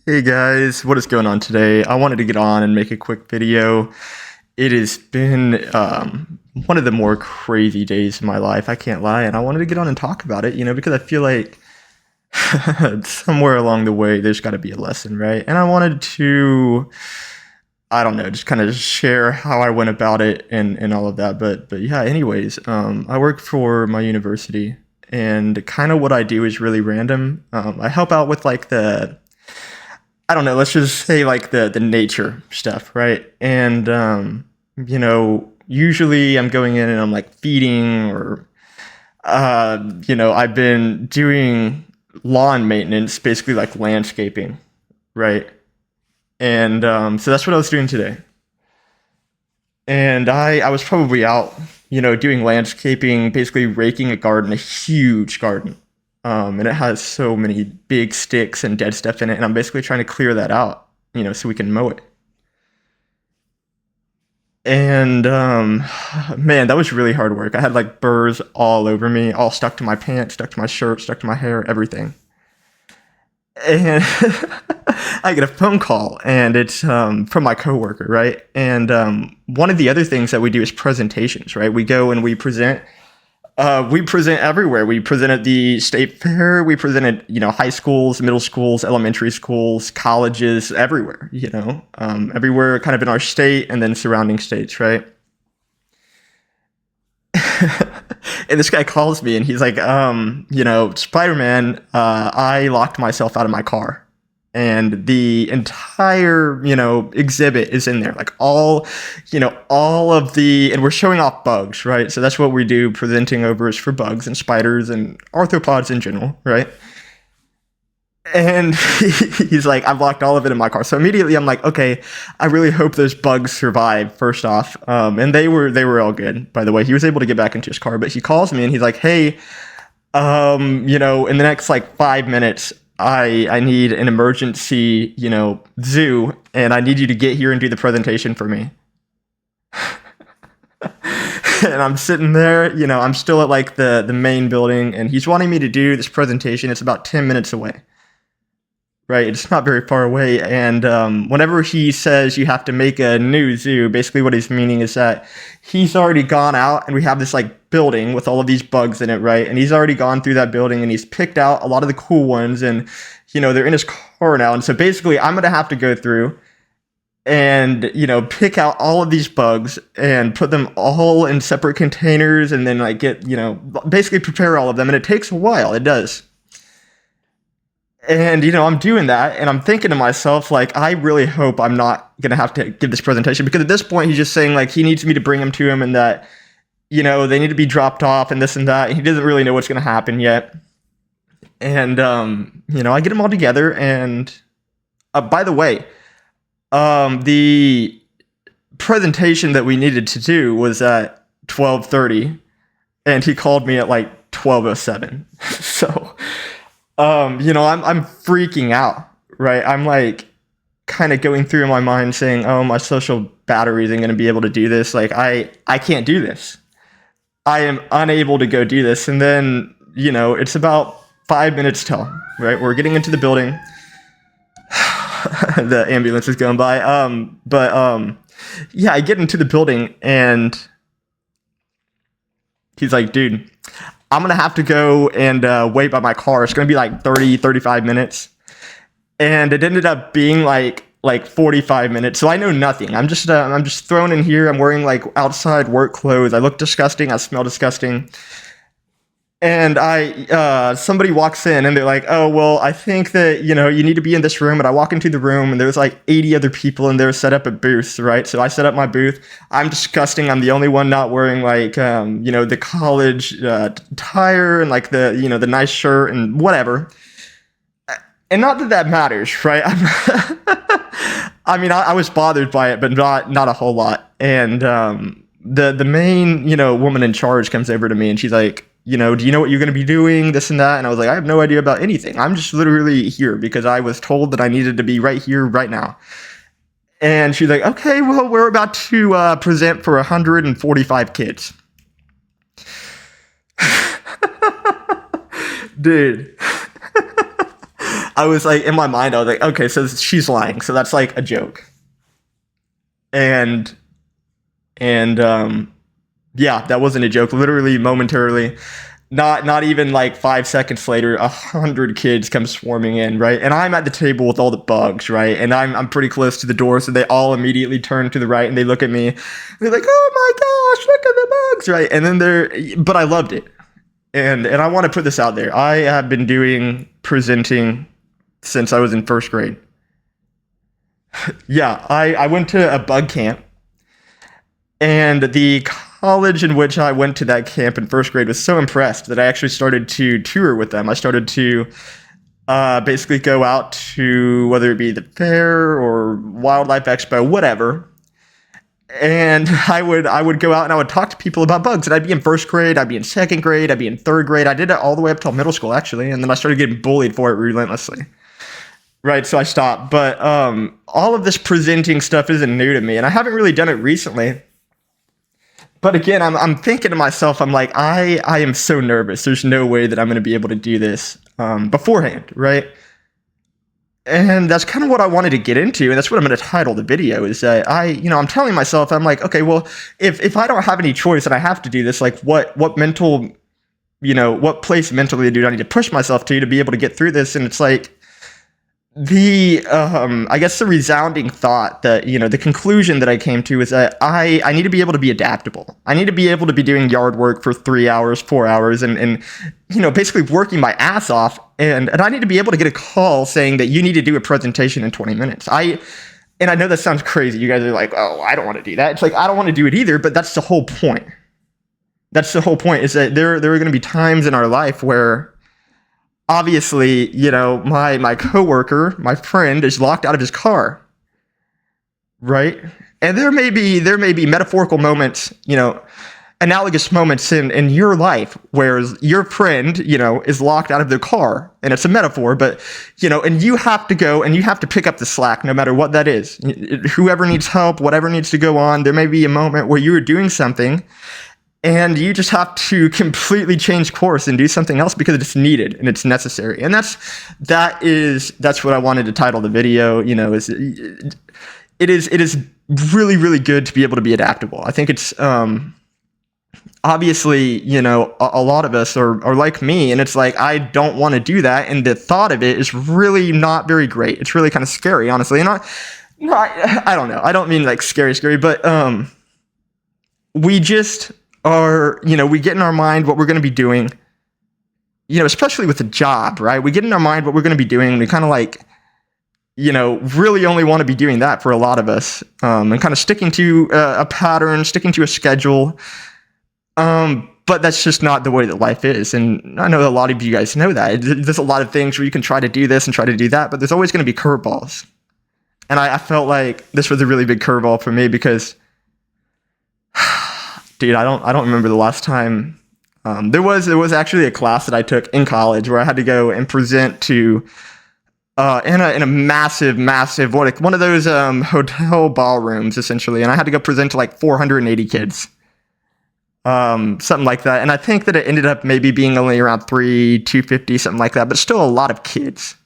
Hey guys, what is going on today? I wanted to get on and make a quick video. It has been one of the more crazy days of my life, I can't lie, and I wanted to get on and talk about it, because I feel like somewhere along the way there's got to be a lesson, right? And I wanted to, I don't know, just kind of share how I went about it and all of that. But yeah, anyways, I work for my university, and kind of what I do is really random. I help out with like I don't know, let's just say like the nature stuff, right? And usually I'm going in and I'm like feeding or I've been doing lawn maintenance, basically like landscaping, right? And so that's what I was doing today. And I was probably out, doing landscaping, basically raking a garden, a huge garden. And it has so many big sticks and dead stuff in it, and I'm basically trying to clear that out, so we can mow it. And man, that was really hard work. I had like burrs all over me, all stuck to my pants, stuck to my shirt, stuck to my hair, everything. And I get a phone call, and it's from my coworker, right? And one of the other things that we do is presentations, right? We go and we present. We present everywhere. We present at the state fair. We present at, high schools, middle schools, elementary schools, colleges, everywhere, everywhere kind of in our state and then surrounding states, right? And this guy calls me and he's like, Spider-Man, I locked myself out of my car. And the entire, exhibit is in there, like all of and we're showing off bugs, right? So that's what we do, presenting over is for bugs and spiders and arthropods in general, right? And he's like, I've locked all of it in my car. So immediately I'm like, okay, I really hope those bugs survive first off. And they were all good, by the way. He was able to get back into his car, but he calls me and he's like, hey, in the next like 5 minutes, I need an emergency, zoo, and I need you to get here and do the presentation for me. And I'm sitting there, I'm still at like the main building, and he's wanting me to do this presentation. It's about 10 minutes away, right? It's not very far away. And whenever he says you have to make a new zoo, basically what he's meaning is that he's already gone out and we have this like building with all of these bugs in it, right? And he's already gone through that building and he's picked out a lot of the cool ones, and they're in his car now. And so basically I'm going to have to go through and pick out all of these bugs and put them all in separate containers and then like get basically prepare all of them, and it takes a while. It does. And I'm doing that, and I'm thinking to myself, like, I really hope I'm not gonna have to give this presentation, because at this point he's just saying like he needs me to bring them to him, and that they need to be dropped off and this and that. He doesn't really know what's gonna happen yet. And I get them all together, and by the way, the presentation that we needed to do was at 12:30, and he called me at like 12:07. So I'm freaking out, right? I'm like kind of going through in my mind saying, oh, my social battery isn't going to be able to do this. Like I can't do this. I am unable to go do this. And then, it's about 5 minutes till, right? We're getting into the building. The ambulance is going by. Yeah, I get into the building and he's like, dude, I'm going to have to go and wait by my car. It's going to be like 30, 35 minutes. And it ended up being like 45 minutes. So I know nothing. I'm just thrown in here. I'm wearing like outside work clothes. I look disgusting. I smell disgusting. And somebody walks in and they're like, oh, well, I think that, you need to be in this room. And I walk into the room and there's like 80 other people and they're set up at booths, right? So I set up my booth. I'm disgusting. I'm the only one not wearing like, the college attire and like the nice shirt and whatever. And not that that matters, right? I was bothered by it, but not a whole lot. And the main, woman in charge comes over to me and she's like, do you know what you're going to be doing, this and that? And I was like, I have no idea about anything. I'm just literally here because I was told that I needed to be right here, right now. And she's like, okay, well, we're about to present for 145 kids. Dude, I was like, in my mind, I was like, okay, so she's lying. So that's like a joke. And, and, yeah, that wasn't a joke. Literally, momentarily, not even like 5 seconds later, 100 kids come swarming in, right? And I'm at the table with all the bugs, right? And I'm pretty close to the door, so they all immediately turn to the right and they look at me. And they're like, "Oh my gosh, look at the bugs!" Right? And then but I loved it, and I want to put this out there. I have been doing presenting since I was in first grade. Yeah, I went to a bug camp, and the college in which I went to that camp in first grade was so impressed that I actually started to tour with them. I started to basically go out to, whether it be the fair or wildlife expo, whatever. And I would go out and I would talk to people about bugs. And I'd be in first grade, I'd be in second grade, I'd be in third grade. I did it all the way up till middle school, actually. And then I started getting bullied for it relentlessly. Right, so I stopped. But all of this presenting stuff isn't new to me. And I haven't really done it recently. But again, I'm thinking to myself, I'm like, I am so nervous. There's no way that I'm going to be able to do this beforehand, right? And that's kind of what I wanted to get into, and that's what I'm going to title the video, is that I'm telling myself, I'm like, okay, well, if I don't have any choice and I have to do this, like what mental, what place mentally do I need to push myself to be able to get through this? And it's like, I guess the resounding thought that, the conclusion that I came to is that I need to be able to be adaptable. I need to be able to be doing yard work for 3 hours, 4 hours, and basically working my ass off. And I need to be able to get a call saying that you need to do a presentation in 20 minutes. And I know that sounds crazy. You guys are like, oh, I don't want to do that. It's like, I don't want to do it either, but that's the whole point. That's the whole point, is that there are going to be times in our life where, obviously, my coworker, my friend, is locked out of his car, right? And there may be metaphorical moments, analogous moments in your life where your friend, is locked out of their car, and it's a metaphor, but, and you have to go and you have to pick up the slack no matter what that is. Whoever needs help, whatever needs to go on, there may be a moment where you are doing something and you just have to completely change course and do something else because it's needed and it's necessary. And that's what I wanted to title the video. It is really, really good to be able to be adaptable. I think it's obviously, a lot of us are like me, and it's like, I don't want to do that, and the thought of it is really not very great. It's really kind of scary, honestly. And I don't know. I don't mean like scary, but we just are, we get in our mind what we're going to be doing, especially with a job, right? We get in our mind what we're going to be doing, and we kind of like, really only want to be doing that for a lot of us, and kind of sticking to a pattern, sticking to a schedule. But that's just not the way that life is. And I know a lot of you guys know that. There's a lot of things where you can try to do this and try to do that, but there's always going to be curveballs. And I felt like this was a really big curveball for me because, dude, I don't remember the last time. There was actually a class that I took in college where I had to go and present to in a massive one of those hotel ballrooms, essentially, and I had to go present to like 480 kids, something like that. And I think that it ended up maybe being only around 250, something like that, but still a lot of kids.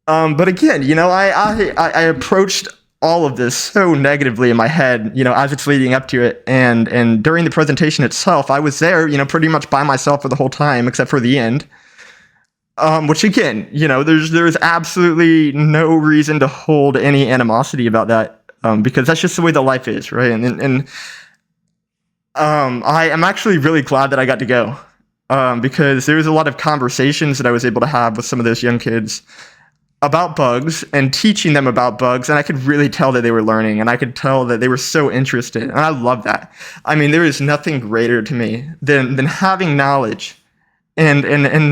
But again, I approached all of this so negatively in my head, as it's leading up to it. And during the presentation itself, I was there, pretty much by myself for the whole time, except for the end. Which again, there's absolutely no reason to hold any animosity about that, because that's just the way that life is, right? And I am actually really glad that I got to go, because there was a lot of conversations that I was able to have with some of those young kids about bugs and teaching them about bugs, and I could really tell that they were learning, and I could tell that they were so interested, and I love that. I mean, there is nothing greater to me than having knowledge and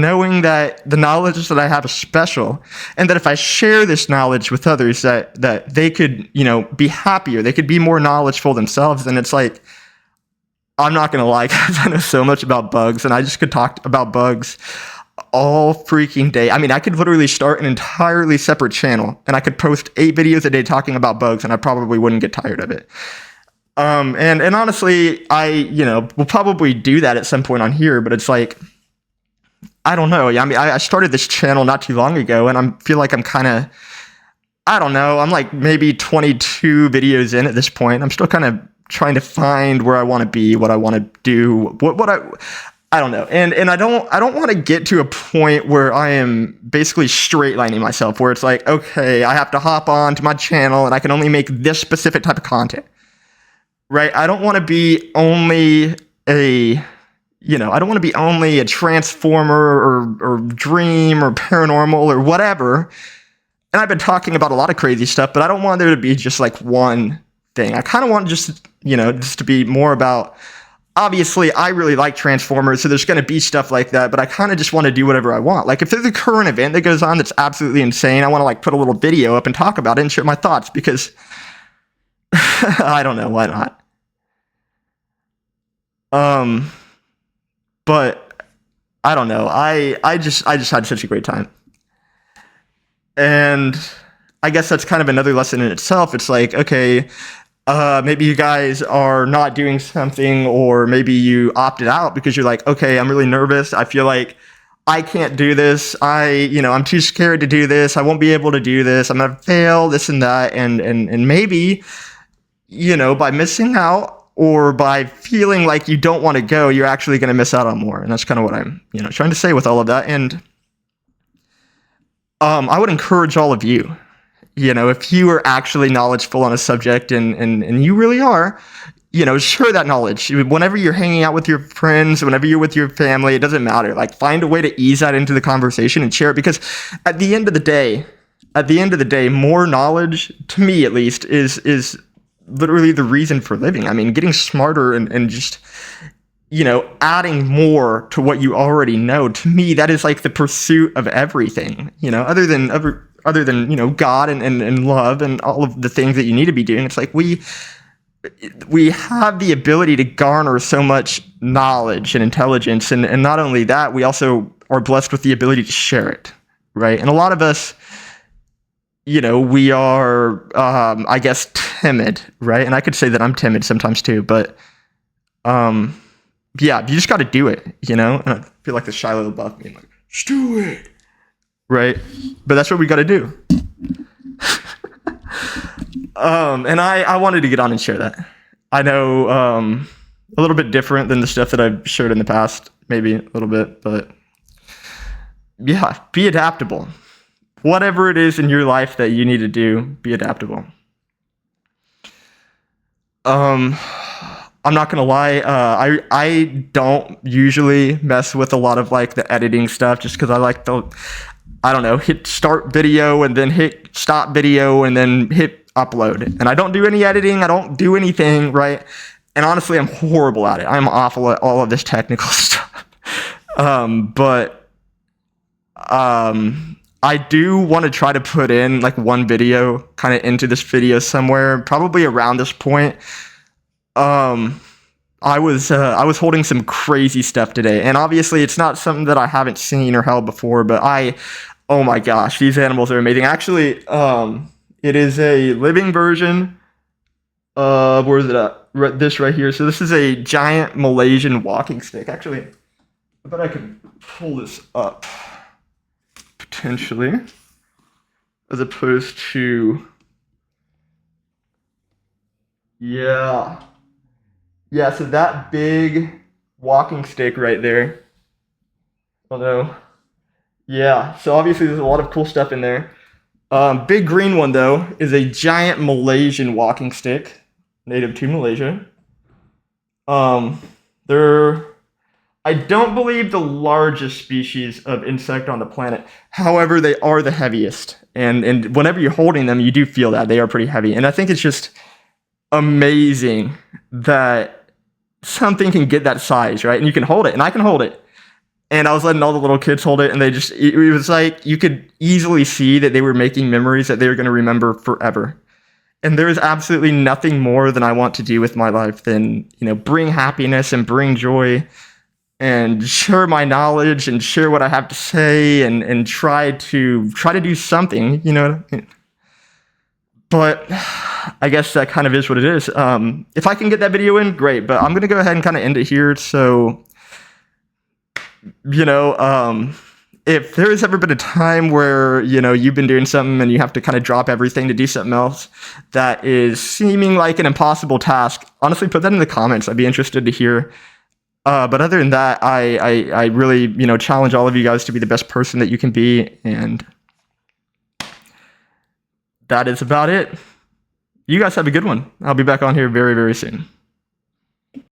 knowing that the knowledge that I have is special, and that if I share this knowledge with others, that they could, be happier, they could be more knowledgeable themselves. And it's like, I'm not going to lie, guys, I know so much about bugs, and I just could talk about bugs all freaking day. I mean, I could literally start an entirely separate channel, and I could post 8 videos a day talking about bugs, and I probably wouldn't get tired of it. And honestly, I, will probably do that at some point on here, but it's like, I don't know. I mean, I started this channel not too long ago, and I feel like I'm kind of, I don't know. I'm like maybe 22 videos in at this point. I'm still kind of trying to find where I want to be, what I want to do, what I don't know. And I don't want to get to a point where I am basically straight lining myself, where it's like, okay, I have to hop on to my channel and I can only make this specific type of content. Right? I don't want to be only I don't want to be only a transformer or dream or paranormal or whatever. And I've been talking about a lot of crazy stuff, but I don't want there to be just like one thing. I kind of want just to be more about, obviously I really like Transformers, so there's going to be stuff like that, but I kind of just want to do whatever I want. Like if there's a current event that goes on that's absolutely insane, I want to like put a little video up and talk about it and share my thoughts because I don't know, why not? But I don't know. I just had such a great time. And I guess that's kind of another lesson in itself. It's like, okay, maybe you guys are not doing something, or maybe you opted out because you're like, okay, I'm really nervous. I feel like I can't do this. I'm too scared to do this. I won't be able to do this. I'm going to fail, this and that. And maybe, by missing out, or by feeling like you don't want to go, you're actually going to miss out on more. And that's kind of what I'm, trying to say with all of that. And I would encourage all of you, if you are actually knowledgeable on a subject and you really are, share that knowledge. Whenever you're hanging out with your friends, whenever you're with your family, it doesn't matter. Like find a way to ease that into the conversation and share it, because at the end of the day, more knowledge, to me at least, is literally the reason for living. I mean, getting smarter and just, adding more to what you already know, to me, that is like the pursuit of everything, other than God and love and all of the things that you need to be doing. It's like we have the ability to garner so much knowledge and intelligence. And not only that, we also are blessed with the ability to share it, right? And a lot of us, we are, I guess, timid, right? And I could say that I'm timid sometimes too, but, yeah, you just got to do it, And I feel like the shy little buff being like, just do it, right? But that's what we got to do. And I wanted to get on and share that. I know, a little bit different than the stuff that I've shared in the past, maybe a little bit, but yeah, be adaptable. Whatever it is in your life that you need to do, be adaptable. I'm not gonna lie, I don't usually mess with a lot of like the editing stuff, just because I like hit start video and then hit stop video and then hit upload. And I don't do any editing, I don't do anything, right? And honestly, I'm horrible at it. I'm awful at all of this technical stuff. I do want to try to put in like one video kind of into this video somewhere, probably around this point. I was holding some crazy stuff today, and obviously it's not something that I haven't seen or held before, but oh my gosh, these animals are amazing. Actually, it is a living version of, where is it at? This right here. So this is a giant Malaysian walking stick. Actually, I bet I could pull this up, potentially, as opposed to, yeah, so that big walking stick right there, although, yeah, so obviously there's a lot of cool stuff in there. Big green one, though, is a giant Malaysian walking stick, native to Malaysia. They're, I don't believe, the largest species of insect on the planet. However, they are the heaviest. And whenever you're holding them, you do feel that. They are pretty heavy. And I think it's just amazing that something can get that size, right? And you can hold it, and I can hold it. And I was letting all the little kids hold it, and it was like, you could easily see that they were making memories that they were going to remember forever. And there is absolutely nothing more than I want to do with my life than, bring happiness and bring joy and share my knowledge and share what I have to say and try to do something, But I guess that kind of is what it is. If I can get that video in, great. But I'm going to go ahead and kind of end it here. So you know, if there has ever been a time where, you know, you've been doing something and you have to kind of drop everything to do something else that is seeming like an impossible task, honestly, put that in the comments. I'd be interested to hear. But other than that, I really, you know, challenge all of you guys to be the best person that you can be. And that is about it. You guys have a good one. I'll be back on here very, very soon.